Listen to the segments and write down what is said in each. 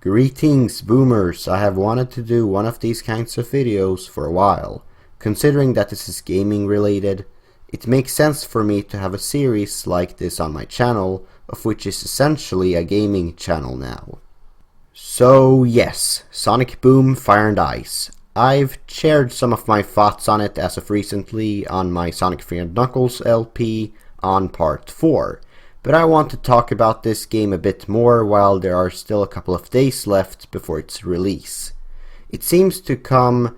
Greetings, boomers. I have wanted to do one of these kinds of videos for a while. Considering that this is gaming related, it makes sense for me to have a series like this on my channel, of which is essentially a gaming channel now. So yes, Sonic Boom Fire and Ice. I've shared some of my thoughts on it as of recently on my Sonic 3 & Knuckles LP on part 4. But I want to talk about this game a bit more while there are still a couple of days left before its release. It seems to come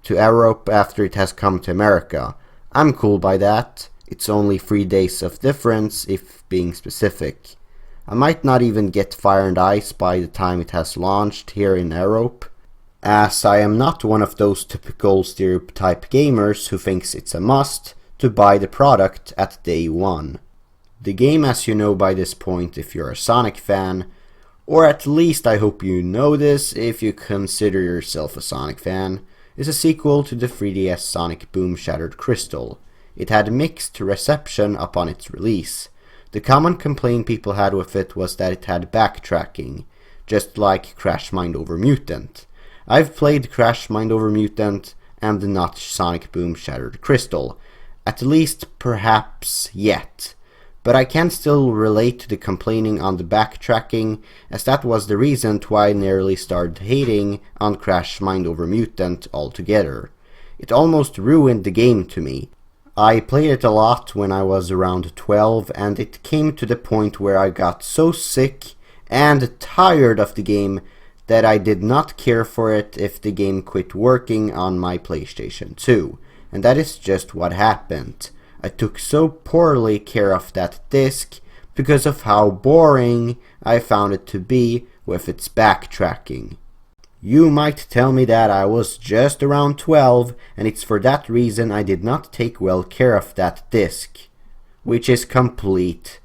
to Europe after it has come to America. I'm cool by that. It's only 3 days of difference if being specific. I might not even get Fire and Ice by the time it has launched here in Europe, as I am not one of those typical stereotype gamers who thinks it's a must to buy the product at day one. The game, as you know by this point if you're a Sonic fan, or at least I hope you know this if you consider yourself a Sonic fan, is a sequel to the 3DS Sonic Boom Shattered Crystal. It had mixed reception upon its release. The common complaint people had with it was that it had backtracking, just like Crash Mind Over Mutant. I've played Crash Mind Over Mutant and not Sonic Boom Shattered Crystal, at least perhaps yet. But I can still relate to the complaining on the backtracking, as that was the reason why I nearly started hating on Crash Mind Over Mutant altogether. It almost ruined the game to me. I played it a lot when I was around 12, and it came to the point where I got so sick and tired of the game that I did not care for it if the game quit working on my PlayStation 2. And that is just what happened. I took so poorly care of that disc because of how boring I found it to be with its backtracking. You might tell me that I was just around 12 and it's for that reason I did not take well care of that disc, which is complete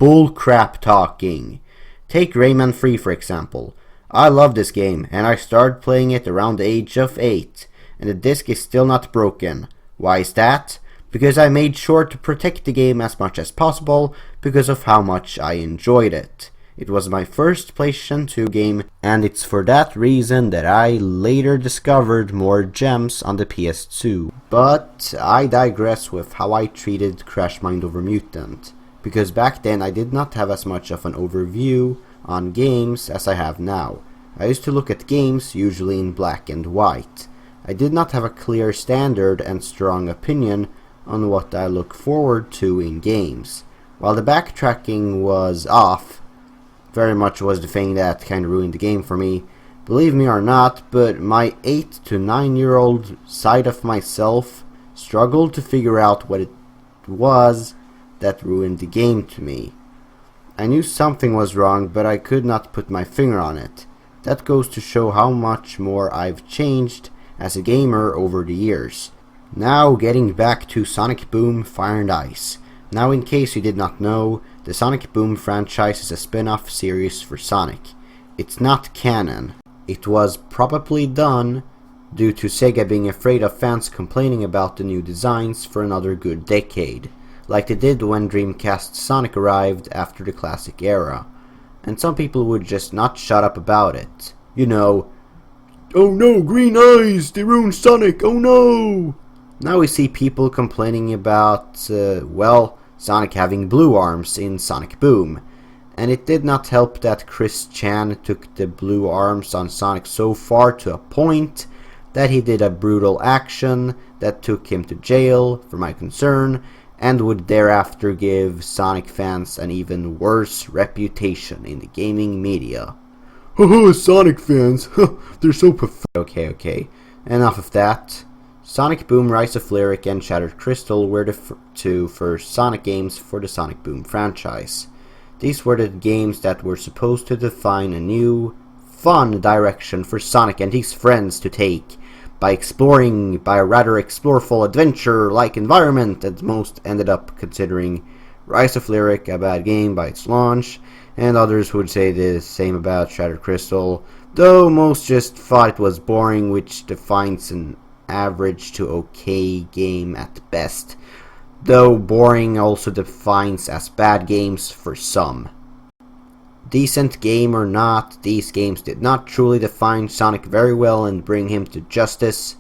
bullcrap talking. Take Rayman 3 for example. I love this game and I started playing it around the age of 8 and the disc is still not broken. Why is that? Because I made sure to protect the game as much as possible because of how much I enjoyed it. It was my first PlayStation 2 game, and it's for that reason that I later discovered more gems on the PS2. But I digress with how I treated Crash Mind Over Mutant, because back then I did not have as much of an overview on games as I have now. I used to look at games usually in black and white. I did not have a clear standard and strong opinion on what I look forward to in games. While the backtracking was off, very much was the thing that kind of ruined the game for me. Believe me or not, but my 8 to 9 year old side of myself struggled to figure out what it was that ruined the game to me. I knew something was wrong, but I could not put my finger on it. That goes to show how much more I've changed as a gamer over the years. Now getting back to Sonic Boom Fire and Ice. Now in case you did not know, the Sonic Boom franchise is a spin-off series for Sonic. It's not canon. It was probably done due to Sega being afraid of fans complaining about the new designs for another good decade, like they did when Dreamcast Sonic arrived after the classic era. And some people would just not shut up about it. You know, "Oh no, green eyes, they ruined Sonic, oh no!" Now we see people complaining about, Sonic having blue arms in Sonic Boom. And it did not help that Chris Chan took the blue arms on Sonic so far to a point that he did a brutal action that took him to jail, for my concern, and would thereafter give Sonic fans an even worse reputation in the gaming media. Haha, Sonic fans, they're so pathetic. Okay, enough of that. Sonic Boom Rise of Lyric and Shattered Crystal were the two first Sonic games for the Sonic Boom franchise. These were the games that were supposed to define a new, fun direction for Sonic and his friends to take by exploring by a rather exploreful adventure-like environment that most ended up considering Rise of Lyric a bad game by its launch, and others would say the same about Shattered Crystal, though most just thought it was boring, which defines an average to okay game at best, though boring also defines as bad games for some. Decent game or not, these games did not truly define Sonic very well and bring him to justice,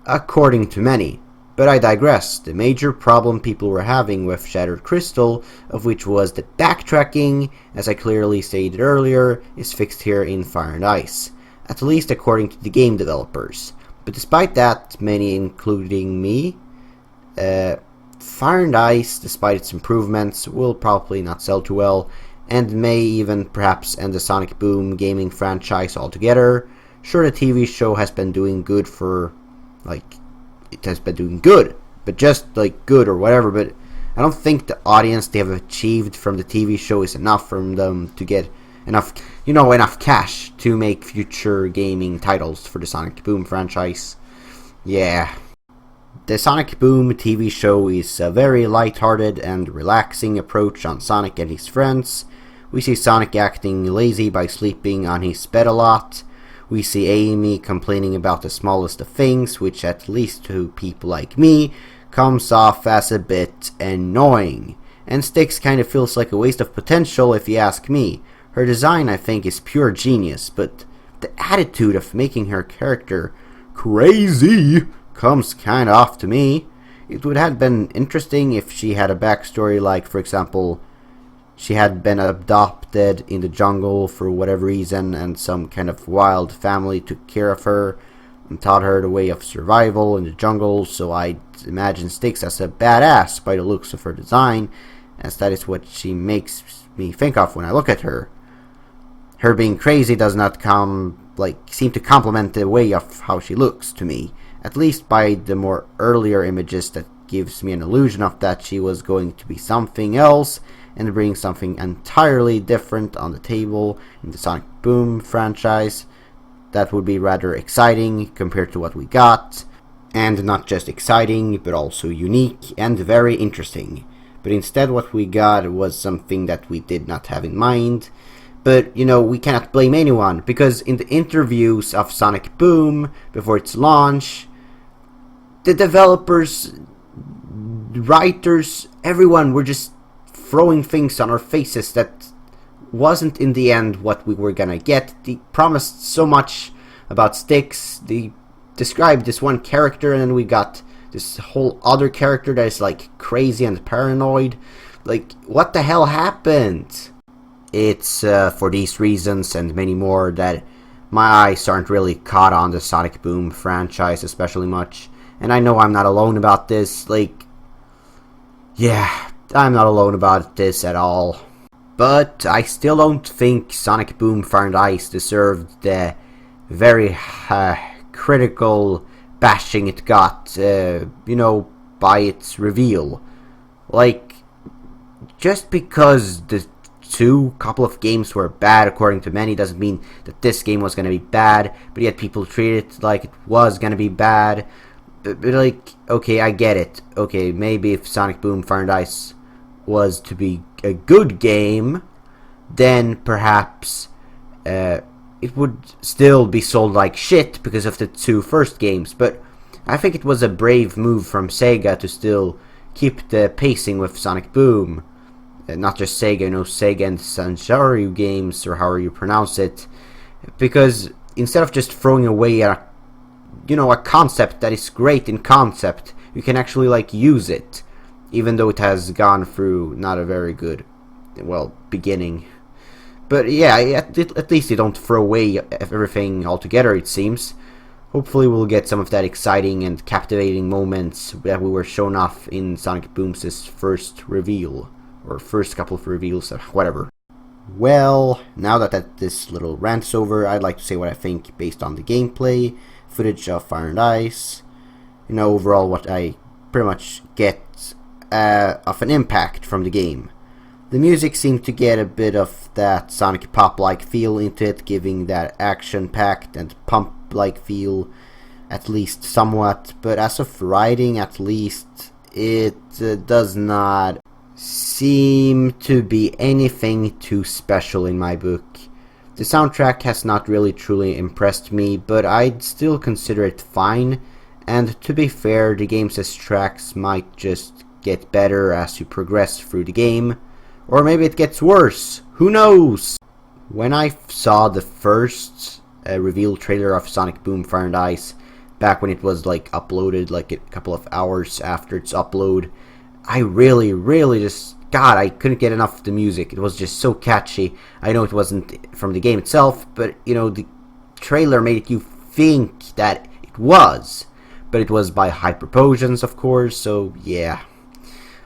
according to many. But I digress. The major problem people were having with Shattered Crystal, of which was the backtracking, as I clearly stated earlier, is fixed here in Fire and Ice, at least according to the game developers. But despite that, many including me, Fire and Ice, despite its improvements, will probably not sell too well, and may even perhaps end the Sonic Boom gaming franchise altogether. Sure, the TV show has been doing good for, it has been doing good, but just, good or whatever, but I don't think the audience they have achieved from the TV show is enough for them to get enough cash to make future gaming titles for the Sonic Boom franchise. Yeah. The Sonic Boom TV show is a very light-hearted and relaxing approach on Sonic and his friends. We see Sonic acting lazy by sleeping on his bed a lot. We see Amy complaining about the smallest of things, which at least to people like me, comes off as a bit annoying. And Styx kind of feels like a waste of potential if you ask me. Her design, I think, is pure genius, but the attitude of making her character crazy comes kinda off to me. It would have been interesting if she had a backstory, like, for example, she had been adopted in the jungle for whatever reason, and some kind of wild family took care of her and taught her the way of survival in the jungle, so I'd imagine Styx as a badass by the looks of her design, as that is what she makes me think of when I look at her. Her being crazy does not seem to complement the way of how she looks to me, at least by the more earlier images that gives me an illusion of that she was going to be something else and bring something entirely different on the table in the Sonic Boom franchise. That would be rather exciting compared to what we got, and not just exciting, but also unique and very interesting. But instead what we got was something that we did not have in mind. But, we cannot blame anyone, because in the interviews of Sonic Boom before its launch, the developers, writers, everyone were just throwing things on our faces that wasn't in the end what we were gonna get. They promised so much about Styx. They described this one character, and then we got this whole other character that is crazy and paranoid. What the hell happened? It's for these reasons and many more that my eyes aren't really caught on the Sonic Boom franchise especially much. And I know I'm not alone about this. Yeah, I'm not alone about this at all. But I still don't think Sonic Boom Fire and Ice deserved the very critical bashing it got, by its reveal. Just because the couple of games were bad according to many doesn't mean that this game was going to be bad, but yet people treat it like it was going to be bad. But okay, I get it. Okay, maybe if Sonic Boom Fire and Ice was to be a good game, then perhaps it would still be sold like shit because of the two first games. But I think it was a brave move from Sega to still keep the pacing with Sonic Boom. Not just Sega, Sega and Sanjaru games, or however you pronounce it. Because instead of just throwing away a concept that is great in concept, you can actually use it, even though it has gone through not a very good, beginning. But yeah, at least you don't throw away everything altogether, it seems. Hopefully we'll get some of that exciting and captivating moments that we were shown off in Sonic Boom's first reveal, or first couple of reveals, whatever. Well, now that this little rant's over, I'd like to say what I think based on the gameplay, footage of Fire and Ice, overall what I pretty much get of an impact from the game. The music seemed to get a bit of that Sonic Pop-like feel into it, giving that action-packed and pump-like feel, at least somewhat, but as of writing, at least, it does not seem to be anything too special in my book. The soundtrack has not really truly impressed me, but I'd still consider it fine, and to be fair, the game's tracks might just get better as you progress through the game, or maybe it gets worse, who knows? When I saw the first reveal trailer of Sonic Boom Fire and Ice, back when it was like uploaded, like a couple of hours after its upload, I really just, God, I couldn't get enough of the music. It was just so catchy. I know it wasn't from the game itself, but you know, the trailer made you think that it was. But it was by Hyperpotions, of course, so yeah.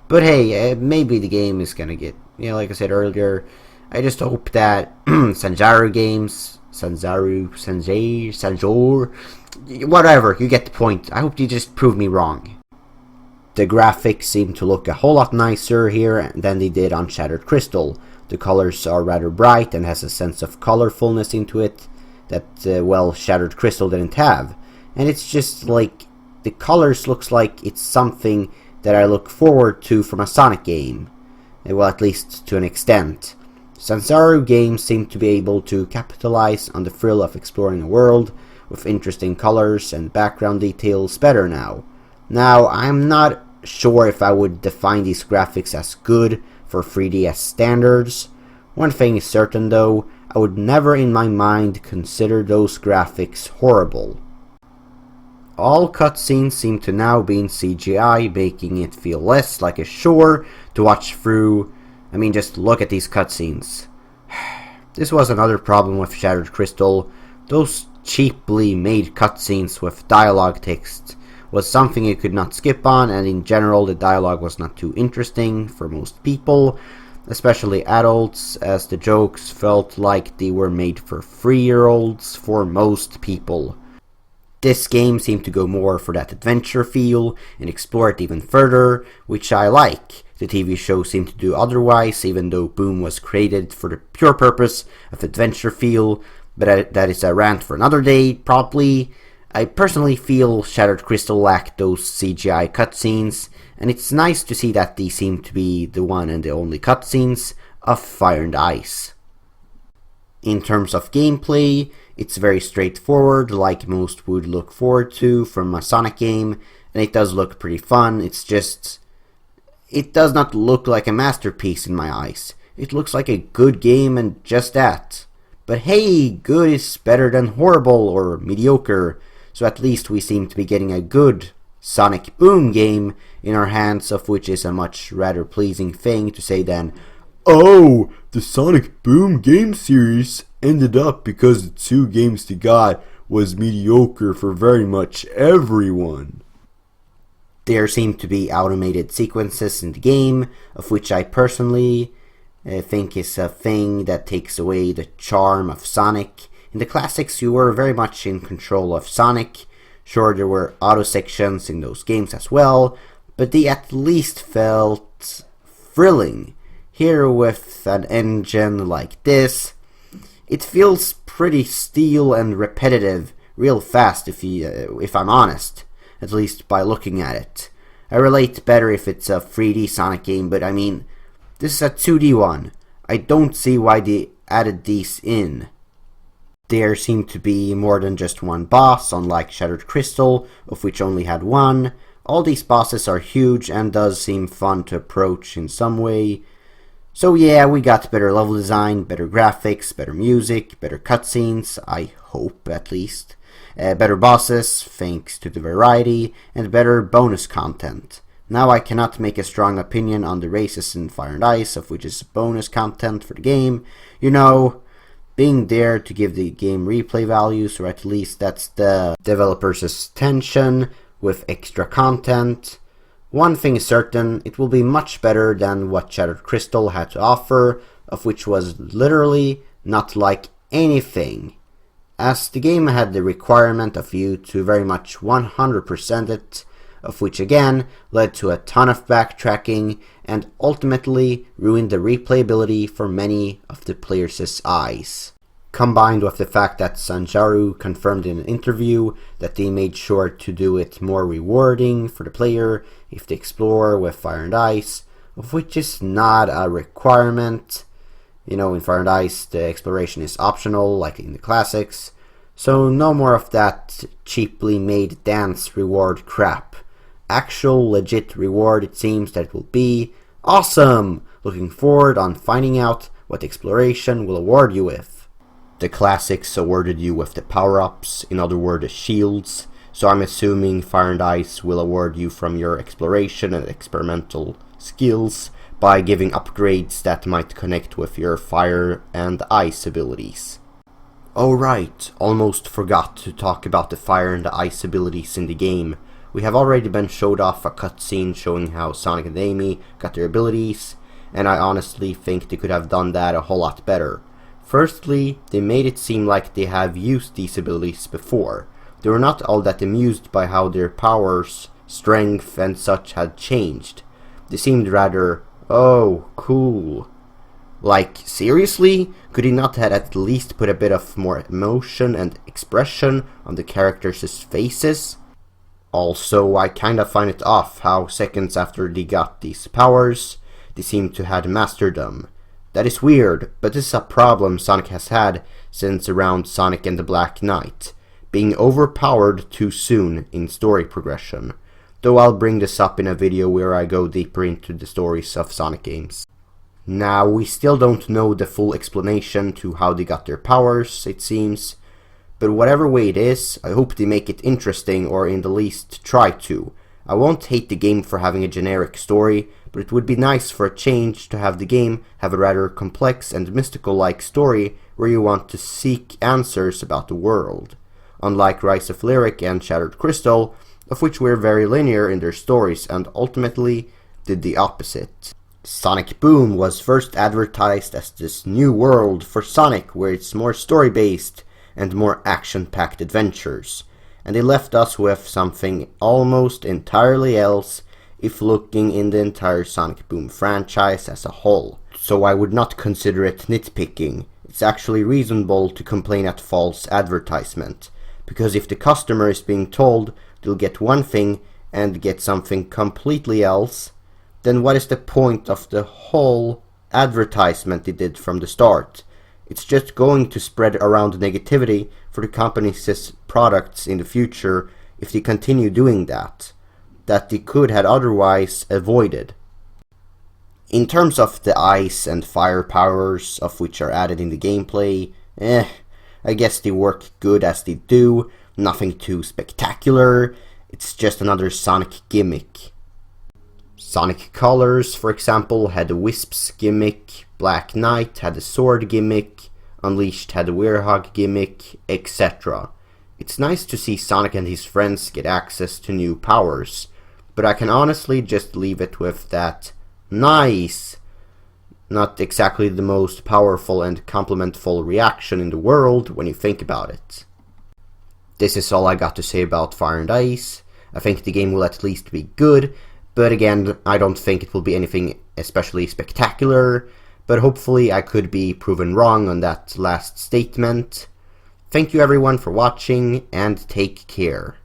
But hey, maybe the game is gonna get, you know, like I said earlier, I just hope that Sanjor games, Sanjor, whatever, you get the point. I hope you just prove me wrong. The graphics seem to look a whole lot nicer here than they did on Shattered Crystal. The colors are rather bright and has a sense of colorfulness into it that, well, Shattered Crystal didn't have. And it's just like, the colors looks like it's something that I look forward to from a Sonic game. Well, at least to an extent. Sanzaru games seem to be able to capitalize on the thrill of exploring a world with interesting colors and background details better now. Now, I'm not sure if I would define these graphics as good for 3DS standards. One thing is certain though, I would never in my mind consider those graphics horrible. All cutscenes seem to now be in CGI, making it feel less like a chore to watch through. I mean, just look at these cutscenes. This was another problem with Shattered Crystal. Those cheaply made cutscenes with dialogue text was something you could not skip on, and in general the dialogue was not too interesting for most people, especially adults, as the jokes felt like they were made for 3-year-olds for most people. This game seemed to go more for that adventure feel and explore it even further, which I like. The TV show seemed to do otherwise, even though Boom was created for the pure purpose of adventure feel, but that is a rant for another day, probably. I personally feel Shattered Crystal lacked those CGI cutscenes, and it's nice to see that these seem to be the one and the only cutscenes of Fire and Ice. In terms of gameplay, it's very straightforward, like most would look forward to from a Sonic game, and it does look pretty fun. It's just, it does not look like a masterpiece in my eyes. It looks like a good game and just that. But hey, good is better than horrible or mediocre, so at least we seem to be getting a good Sonic Boom game in our hands, of which is a much rather pleasing thing to say than, oh, the Sonic Boom game series ended up because the 2 games they got was mediocre for very much everyone. There seem to be automated sequences in the game, of which I personally think is a thing that takes away the charm of Sonic. In the classics, you were very much in control of Sonic. Sure, there were auto sections in those games as well, but they at least felt thrilling. Here, with an engine like this, it feels pretty stale and repetitive real fast if I'm honest, at least by looking at it. I relate better if it's a 3D Sonic game, but I mean, this is a 2D one. I don't see why they added these in. There seemed to be more than just one boss, unlike Shattered Crystal, of which only had one. All these bosses are huge and does seem fun to approach in some way. So yeah, we got better level design, better graphics, better music, better cutscenes, I hope at least. Better bosses, thanks to the variety, and better bonus content. Now I cannot make a strong opinion on the races in Fire and Ice, of which is bonus content for the game. You know, being there to give the game replay values, or at least that's the developer's intention with extra content. One thing is certain, it will be much better than what Shattered Crystal had to offer, of which was literally not like anything, as the game had the requirement of you to very much 100% it, of which again led to a ton of backtracking and ultimately ruined the replayability for many of the players' eyes. Combined with the fact that Sanjaru confirmed in an interview that they made sure to do it more rewarding for the player if they explore with Fire and Ice, of which is not a requirement. You know, in Fire and Ice the exploration is optional like in the classics, so no more of that cheaply made dance reward crap. Actual legit reward it seems that it will be. Awesome! Looking forward on finding out what exploration will award you with. The classics awarded you with the power-ups, in other words, the shields, so I'm assuming Fire and Ice will award you from your exploration and experimental skills by giving upgrades that might connect with your Fire and Ice abilities. Oh right, almost forgot to talk about the Fire and the Ice abilities in the game. We have already been showed off a cutscene showing how Sonic and Amy got their abilities, and I honestly think they could have done that a whole lot better. Firstly, they made it seem like they have used these abilities before. They were not all that amused by how their powers, strength and such had changed. They seemed rather, oh, cool. Like, seriously? Could he not have at least put a bit of more emotion and expression on the characters' faces? Also, I kinda find it off how seconds after they got these powers, they seem to have mastered them. That is weird, but this is a problem Sonic has had since around Sonic and the Black Knight, being overpowered too soon in story progression, though I'll bring this up in a video where I go deeper into the stories of Sonic games. Now, we still don't know the full explanation to how they got their powers, it seems, but whatever way it is, I hope they make it interesting or in the least try to. I won't hate the game for having a generic story, but it would be nice for a change to have the game have a rather complex and mystical-like story where you want to seek answers about the world. Unlike Rise of Lyric and Shattered Crystal, of which were very linear in their stories and ultimately did the opposite. Sonic Boom was first advertised as this new world for Sonic where it's more story-based and more action-packed adventures, and they left us with something almost entirely else if looking in the entire Sonic Boom franchise as a whole. So I would not consider it nitpicking. It's actually reasonable to complain at false advertisement, because if the customer is being told they'll get one thing and get something completely else, then what is the point of the whole advertisement they did from the start? It's just going to spread around negativity for the company's products in the future if they continue doing that they could have otherwise avoided. In terms of the ice and fire powers of which are added in the gameplay, I guess they work good as they do, nothing too spectacular, it's just another Sonic gimmick. Sonic Colors, for example, had the Wisps gimmick, Black Knight had the Sword gimmick, Unleashed had the Werehog gimmick, etc. It's nice to see Sonic and his friends get access to new powers, but I can honestly just leave it with that nice, not exactly the most powerful and complimentful reaction in the world when you think about it. This is all I got to say about Fire and Ice. I think the game will at least be good, but again, I don't think it will be anything especially spectacular, but hopefully I could be proven wrong on that last statement. Thank you everyone for watching, and take care.